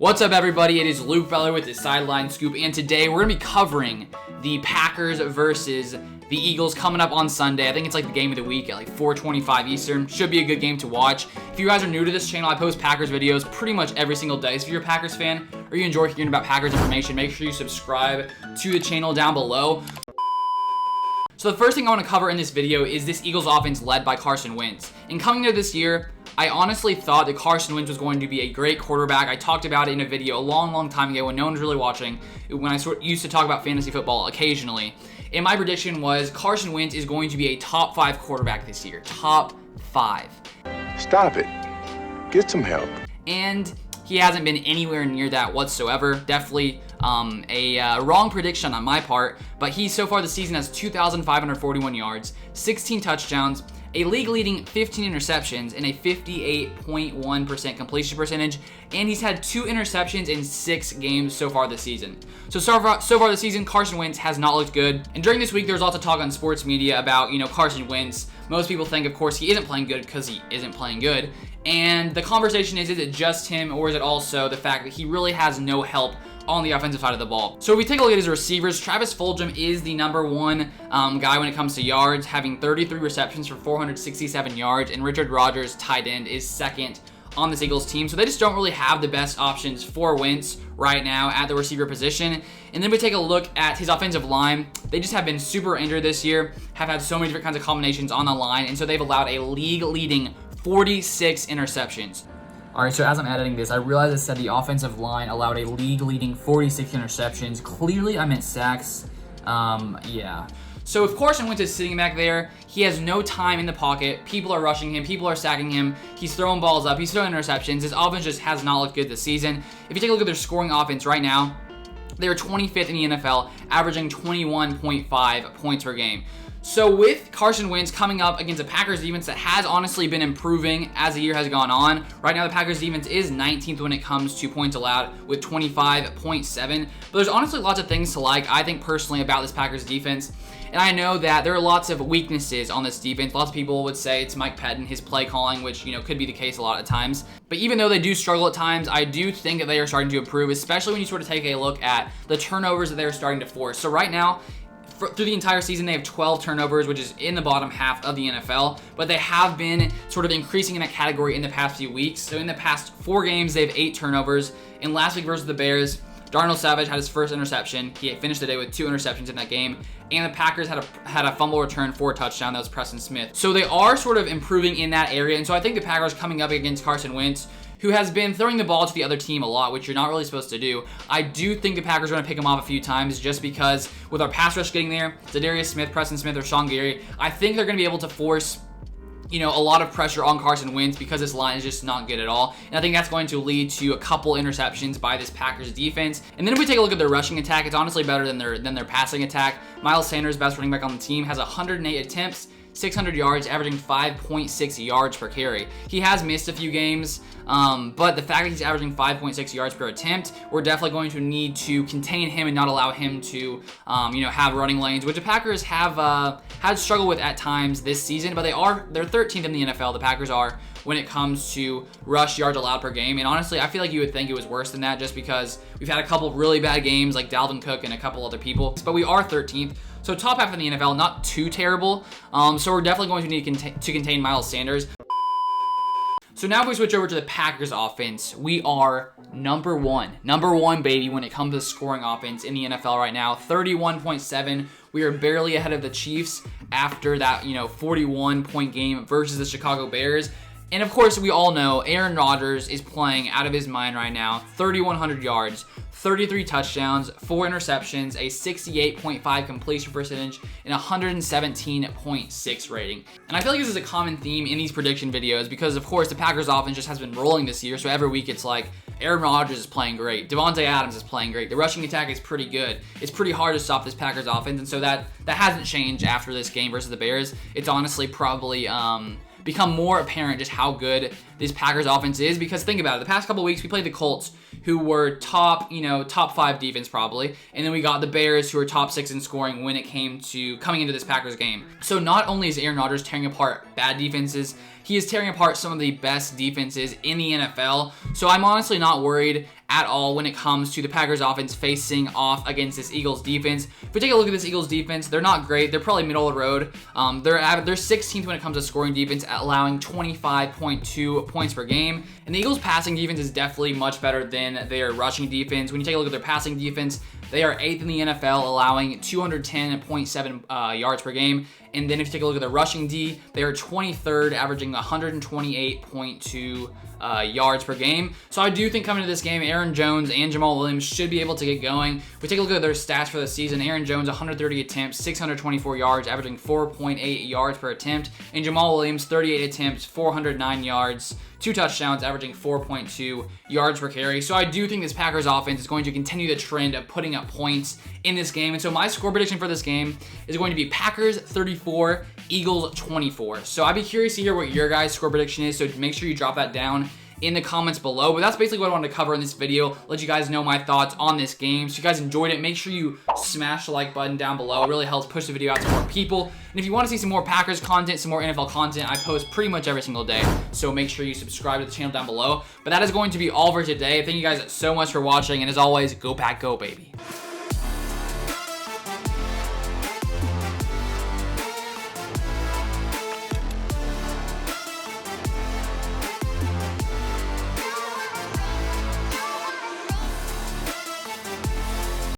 What's up, everybody? It is Luke Feller with the Sideline Scoop, and today we're going to be covering the Packers versus the Eagles coming up on Sunday. I think it's like the game of the week at like 4:25 Eastern. Should be a good game to watch. If you guys are new to this channel, I post Packers videos pretty much every single day. So if you're a Packers fan or you enjoy hearing about Packers information, make sure you subscribe to the channel down below. So the first thing I want to cover in this video is this Eagles offense led by Carson Wentz. And coming into this year, I honestly thought that Carson Wentz was going to be a great quarterback. I talked about it in a video a long time ago when no one was really watching, when I used to talk about fantasy football occasionally. And my prediction was Carson Wentz is going to be a top 5 quarterback this year. Top 5. Stop it. Get some help. And he hasn't been anywhere near that whatsoever. Definitely a wrong prediction on my part, but he so far this season has 2,541 yards, 16 touchdowns, a league-leading 15 interceptions, and a 58.1% completion percentage, and he's had 2 interceptions in 6 games so far this season. So far this season, Carson Wentz has not looked good. And during this week, there was lots of talk on sports media about, Carson Wentz. Most people think, of course, he isn't playing good because he isn't playing good. And the conversation is it just him, or is it also the fact that he really has no help on the offensive side of the ball? So if we take a look at his receivers, Travis Fulgham is the number one guy when it comes to yards, having 33 receptions for 467 yards, and Richard Rodgers, tight end, is second on this Eagles team. So they just don't really have the best options for Wentz right now at the receiver position. And then we take a look at his offensive line. They just have been super injured this year, have had so many different kinds of combinations on the line, and so they've allowed a league-leading 46 interceptions. Alright, so as I'm editing this, I realized it said the offensive line allowed a league-leading 46 interceptions. Clearly, I meant sacks. Yeah. So if Carson Wentz is sitting back there, he has no time in the pocket. People are rushing him. People are sacking him. He's throwing balls up. He's throwing interceptions. His offense just has not looked good this season. If you take a look at their scoring offense right now, they're 25th in the NFL, averaging 21.5 points per game. So with Carson Wentz coming up against a Packers defense that has honestly been improving as the year has gone on, right now the Packers defense is 19th when it comes to points allowed with 25.7. But there's honestly lots of things to like, I think personally, about this Packers defense. And I know that there are lots of weaknesses on this defense. Lots of people would say it's Mike Pettin, his play calling, which, could be the case a lot of times. But even though they do struggle at times, I do think that they are starting to improve, especially when you sort of take a look at the turnovers that they're starting to force. So right now, through the entire season, they have 12 turnovers, which is in the bottom half of the NFL, but they have been sort of increasing in that category in the past few weeks. So in the past 4 games, they have 8 turnovers. And last week versus the Bears, Darnell Savage had his first interception. He finished the day with 2 interceptions in that game. And the Packers had a fumble return for a touchdown. That was Preston Smith. So they are sort of improving in that area. And so I think the Packers coming up against Carson Wentz, who has been throwing the ball to the other team a lot, which you're not really supposed to do. I do think the Packers are going to pick him off a few times just because with our pass rush getting there, Zadarius Smith, Preston Smith, or Sean Gary, I think they're going to be able to force a lot of pressure on Carson Wentz because this line is just not good at all. And I think that's going to lead to a couple interceptions by this Packers defense. And then if we take a look at their rushing attack, it's honestly better than their passing attack. Miles Sanders, best running back on the team, has 108 attempts, 600 yards, averaging 5.6 yards per carry. He has missed a few games, but the fact that he's averaging 5.6 yards per attempt, we're definitely going to need to contain him and not allow him to, have running lanes, which the Packers have had struggled with at times this season. But they're 13th in the NFL. The Packers are when it comes to rush yards allowed per game. And honestly, I feel like you would think it was worse than that just because we've had a couple of really bad games like Dalvin Cook and a couple other people. But we are 13th. So top half in the NFL, not too terrible. So we're definitely going to need to contain Miles Sanders. So now if we switch over to the Packers offense, we are number one, baby, when it comes to scoring offense in the NFL right now. 31.7. We are barely ahead of the Chiefs after that, 41-point game versus the Chicago Bears. And of course, we all know Aaron Rodgers is playing out of his mind right now. 3,100 yards, 33 touchdowns, 4 interceptions, a 68.5 completion percentage, and 117.6 rating. And I feel like this is a common theme in these prediction videos because, of course, the Packers offense just has been rolling this year. So every week it's like Aaron Rodgers is playing great, Devontae Adams is playing great, the rushing attack is pretty good. It's pretty hard to stop this Packers offense, and so that hasn't changed after this game versus the Bears. It's honestly probably become more apparent just how good this Packers offense is, because think about it. The past couple weeks, we played the Colts, who were top 5 defense probably, and then we got the Bears, who were top 6 in scoring when it came to coming into this Packers game. So not only is Aaron Rodgers tearing apart bad defenses, he is tearing apart some of the best defenses in the NFL. So I'm honestly not worried at all when it comes to the Packers offense facing off against this Eagles defense. If we take a look at this Eagles defense, they're not great. They're probably middle of the road. They're 16th when it comes to scoring defense, at allowing 25.2 points per game. And the Eagles passing defense is definitely much better than their rushing defense. When you take a look at their passing defense, they are 8th in the NFL, allowing 210.7 yards per game. And then if you take a look at the rushing D, they are 23rd, averaging 128.2 yards per game. So I do think coming to this game, Aaron Jones and Jamal Williams should be able to get going. If we take a look at their stats for the season, Aaron Jones, 130 attempts, 624 yards, averaging 4.8 yards per attempt. And Jamal Williams, 38 attempts, 409 yards, 2 touchdowns, averaging 4.2 yards per carry. So I do think this Packers offense is going to continue the trend of putting up points in this game. And so my score prediction for this game is going to be Packers 34, Eagles 24. So I'd be curious to hear what your guys' score prediction is. So make sure you drop that down in the comments below. But that's basically what I wanted to cover in this video. Let you guys know my thoughts on this game. So if you guys enjoyed it, make sure you smash the like button down below. It really helps push the video out to more people. And if you want to see some more Packers content, some more NFL content, I post pretty much every single day. So make sure you subscribe to the channel down below. But that is going to be all for today. Thank you guys so much for watching. And as always, go Pack, go, baby.